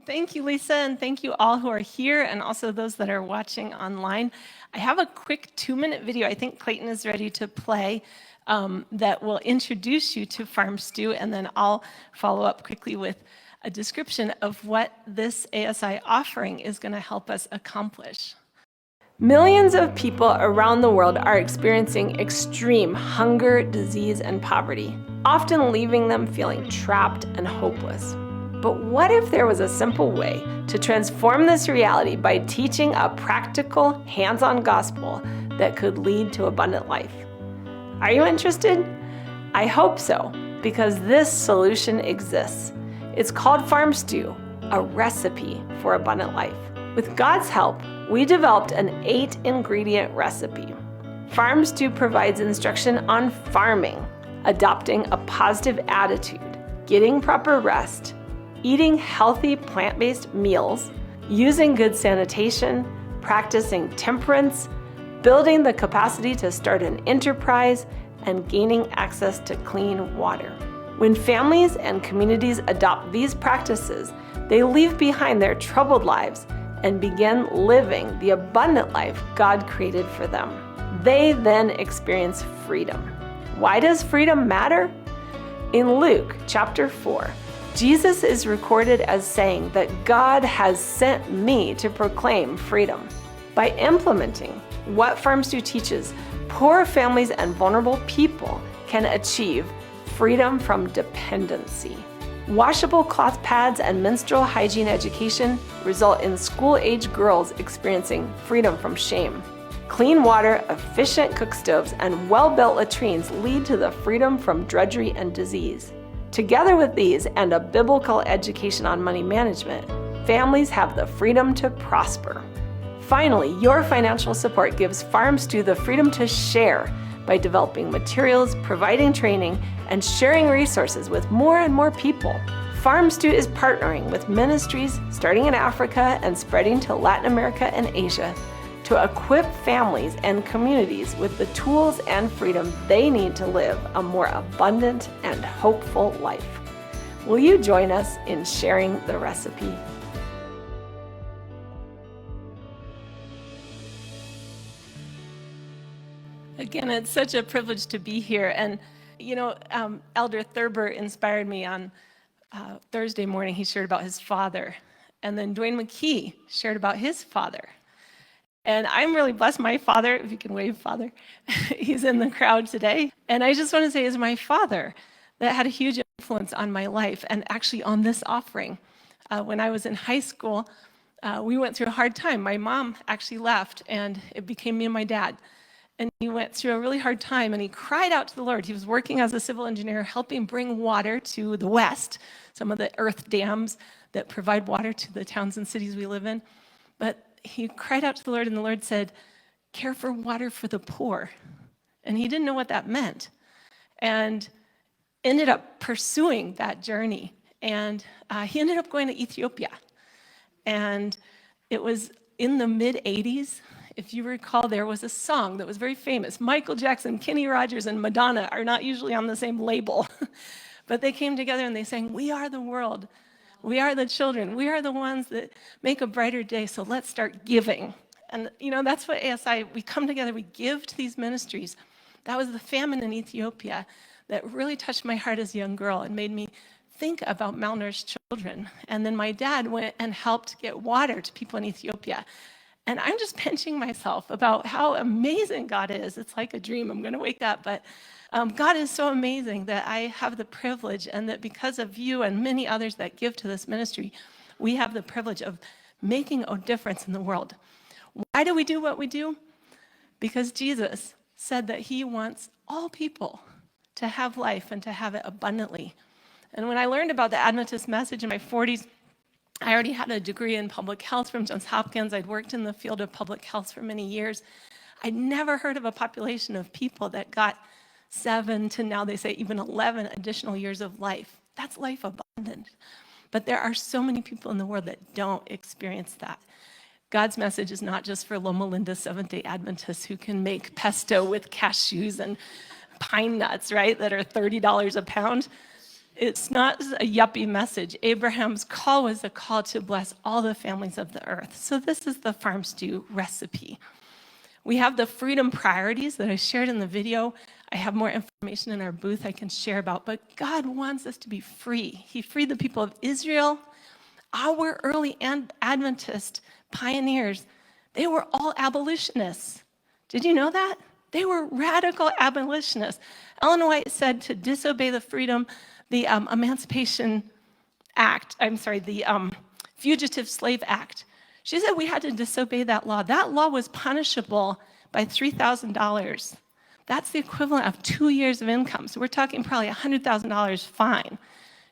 Thank you, Lisa, and thank you all who are here and also those that are watching online. I have a quick 2-minute video I think Clayton is ready to play that will introduce you to FARMSTEW, and then I'll follow up quickly with a description of what this ASI offering is going to help us accomplish. Millions of people around the world are experiencing extreme hunger, disease, and poverty, often leaving them feeling trapped and hopeless. But what if there was a simple way to transform this reality by teaching a practical, hands-on gospel that could lead to abundant life? Are you interested? I hope so, because this solution exists. It's called FARMSTEW, a recipe for abundant life. With God's help, we developed an 8-ingredient recipe. FARMSTEW provides instruction on farming, adopting a positive attitude, getting proper rest, eating healthy plant-based meals, using good sanitation, practicing temperance, building the capacity to start an enterprise, and gaining access to clean water. When families and communities adopt these practices, they leave behind their troubled lives and begin living the abundant life God created for them. They then experience freedom. Why does freedom matter? In Luke chapter 4, Jesus is recorded as saying that God has sent me to proclaim freedom. By implementing what FARMSTEW teaches, poor families and vulnerable people can achieve freedom from dependency. Washable cloth pads and menstrual hygiene education result in school-age girls experiencing freedom from shame. Clean water, efficient cook stoves, and well-built latrines lead to the freedom from drudgery and disease. Together with these and a biblical education on money management, families have the freedom to prosper. Finally, your financial support gives FARMSTEW the freedom to share by developing materials, providing training, and sharing resources with more and more people. FARMSTEW is partnering with ministries starting in Africa and spreading to Latin America and Asia to equip families and communities with the tools and freedom they need to live a more abundant and hopeful life. Will you join us in sharing the recipe? Again, it's such a privilege to be here. And, you know, Elder Thurber inspired me on Thursday morning. He shared about his father. And then Dwayne McKee shared about his father. And I'm really blessed. My father, if you can wave, Father, he's in the crowd today. And I just want to say, is my father that had a huge influence on my life and actually on this offering. When I was in high school, we went through a hard time. My mom actually left, and it became me and my dad. And he went through a really hard time, and he cried out to the Lord. He was working as a civil engineer, helping bring water to the West, some of the earth dams that provide water to the towns and cities we live in. But he cried out to the Lord, and the Lord said, care for water for the poor. And he didn't know what that meant. And ended up pursuing that journey. And he ended up going to Ethiopia. And it was in the mid-'80s. If you recall, there was a song that was very famous. Michael Jackson, Kenny Rogers, and Madonna are not usually on the same label. But they came together and they sang, we are the world. We are the children. We are the ones that make a brighter day, so let's start giving. And, you know, that's what ASI, we come together, we give to these ministries. That was the famine in Ethiopia that really touched my heart as a young girl and made me think about malnourished children. And then my dad went and helped get water to people in Ethiopia. And I'm just pinching myself about how amazing God is. It's like a dream. I'm going to wake up, but God is so amazing that I have the privilege, and that because of you and many others that give to this ministry, we have the privilege of making a difference in the world. Why do we do what we do? Because Jesus said that he wants all people to have life and to have it abundantly. And when I learned about the Adventist message in my 40s, I already had a degree in public health from Johns Hopkins. I'd worked in the field of public health for many years. I'd never heard of a population of people that got 7 to now they say even 11 additional years of life. That's life abundant. But there are so many people in the world that don't experience that. God's message is not just for Loma Linda Seventh-day Adventists who can make pesto with cashews and pine nuts, right, that are $30 a pound. It's not a yuppie message. Abraham's call was a call to bless all the families of the earth. So this is the FARMSTEW recipe. We have the freedom priorities that I shared in the video. I have more information in our booth I can share about, but God wants us to be free. He freed the people of Israel. Our early Adventist pioneers, they were all abolitionists. Did you know that? They were radical abolitionists. Ellen White said to disobey the Emancipation Act, the Fugitive Slave Act. She said we had to disobey that law. That law was punishable by $3,000. That's the equivalent of 2 years of income. So we're talking probably $100,000 fine.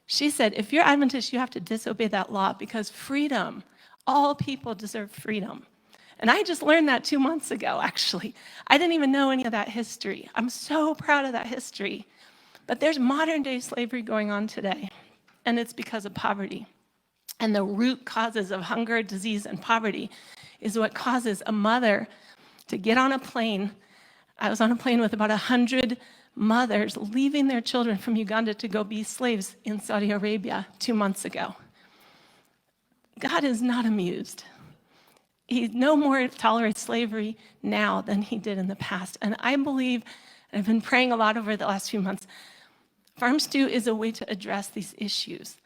She said, if you're Adventist, you have to disobey that law because freedom, all people deserve freedom. And I just learned that 2 months ago, actually. I didn't even know any of that history. I'm so proud of that history. But there's modern day slavery going on today, and it's because of poverty. And the root causes of hunger, disease, and poverty is what causes a mother to get on a plane. I was on a plane with about 100 mothers leaving their children from Uganda to go be slaves in Saudi Arabia 2 months ago. God is not amused. He no more tolerates slavery now than he did in the past. And I believe, and I've been praying a lot over the last few months, FARMSTEW is a way to address these issues.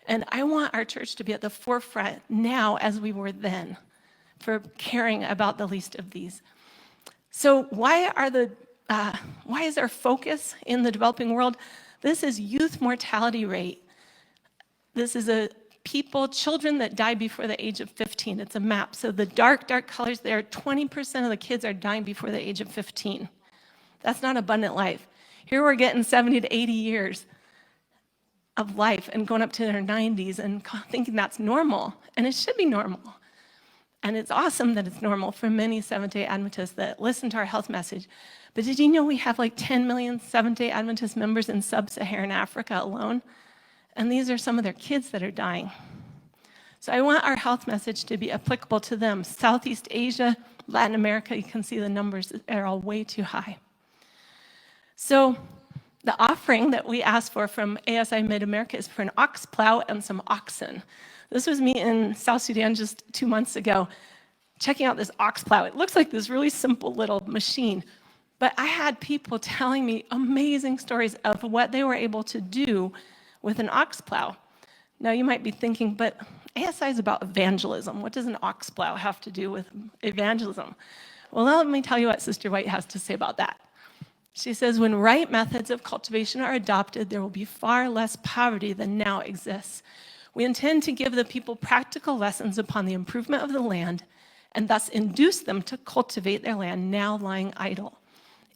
And I want our church to be at the forefront now as we were then for caring about the least of these. So why is our focus in the developing world? This is youth mortality rate. This is children that die before the age of 15. It's a map. So the dark colors there, 20% of the kids are dying before the age of 15. That's not abundant life. Here we're getting 70 to 80 years of life and going up to their 90s and thinking that's normal. And it should be normal. And it's awesome that it's normal for many Seventh-day Adventists that listen to our health message. But did you know we have like 10 million Seventh-day Adventist members in sub-Saharan Africa alone? And these are some of their kids that are dying. So I want our health message to be applicable to them. Southeast Asia, Latin America, you can see the numbers are all way too high. So the offering that we asked for from ASI Mid-America is for an ox plow and some oxen. This was me in South Sudan just 2 months ago, checking out this ox plow. It looks like this really simple little machine, but I had people telling me amazing stories of what they were able to do with an ox plow. Now you might be thinking, but ASI is about evangelism. What does an ox plow have to do with evangelism? Well, let me tell you what Sister White has to say about that. She says, when right methods of cultivation are adopted, there will be far less poverty than now exists. We intend to give the people practical lessons upon the improvement of the land and thus induce them to cultivate their land now lying idle.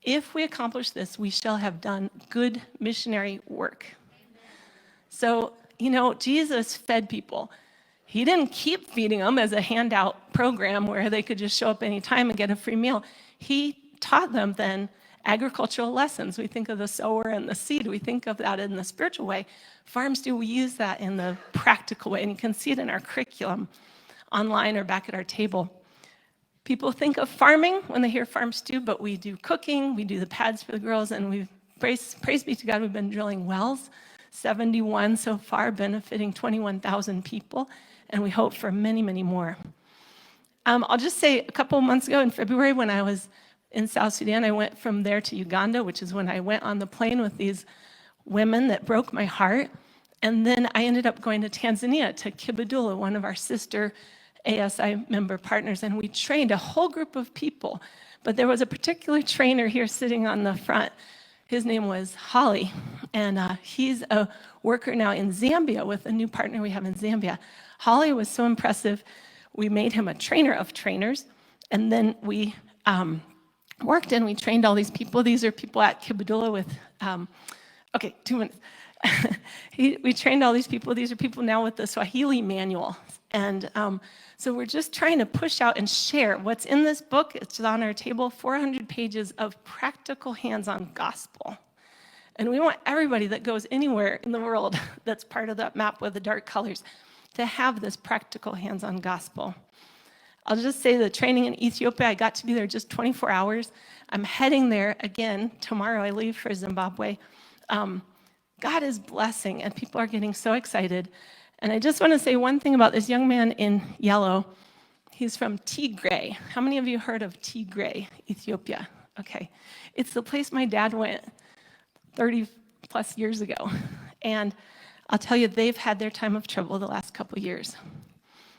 If we accomplish this, we shall have done good missionary work. So, Jesus fed people. He didn't keep feeding them as a handout program where they could just show up anytime and get a free meal. He taught them then agricultural lessons. We think of the sower and the seed. We think of that in the spiritual way. FARMSTEW, we use that in the practical way, and you can see it in our curriculum online or back at our table. People think of farming when they hear FARMSTEW, but we do cooking, we do the pads for the girls, and praise be to God, we've been drilling wells, 71 so far, benefiting 21,000 people, and we hope for many, many more. I'll just say a couple of months ago in February when I was in South Sudan, I went from there to Uganda, which is when I went on the plane with these women that broke my heart. And then I ended up going to Tanzania, to Kibadula, one of our sister ASI member partners, and we trained a whole group of people. But there was a particular trainer here sitting on the front. His name was Holly, and he's a worker now in Zambia with a new partner we have in Zambia. Holly was so impressive, we made him a trainer of trainers, and then we worked and we trained all these people. These are people at Kibadula with, 2 minutes. We trained all these people. These are people now with the Swahili manual. And so we're just trying to push out and share what's in this book. It's on our table, 400 pages of practical hands-on gospel. And we want everybody that goes anywhere in the world that's part of that map with the dark colors to have this practical hands-on gospel. I'll just say the training in Ethiopia, I got to be there just 24 hours. I'm heading there again tomorrow. I leave for Zimbabwe God is blessing, and people are getting so excited. And I just want to say one thing about this young man in yellow. He's from Tigray. How many of you heard of Tigray, Ethiopia? Okay. It's the place my dad went 30 plus years ago. And I'll tell you, they've had their time of trouble the last couple years.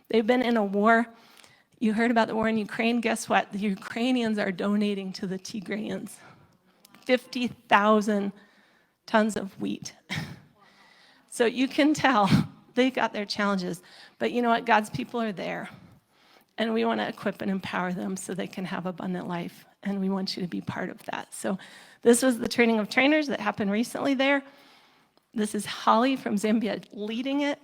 They've been in a war. You heard about the war in Ukraine. Guess what? The Ukrainians are donating to the Tigrayans 50,000 tons of wheat. So you can tell they got their challenges. But you know what? God's people are there. And we want to equip and empower them so they can have abundant life. And we want you to be part of that. So this was the training of trainers that happened recently there. This is Holly from Zambia leading it.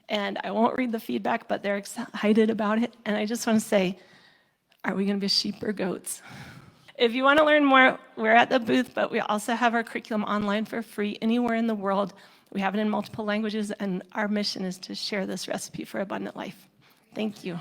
And I won't read the feedback, but they're excited about it. And I just want to say, are we going to be sheep or goats? If you want to learn more, we're at the booth, but we also have our curriculum online for free anywhere in the world. We have it in multiple languages, and our mission is to share this recipe for abundant life. Thank you.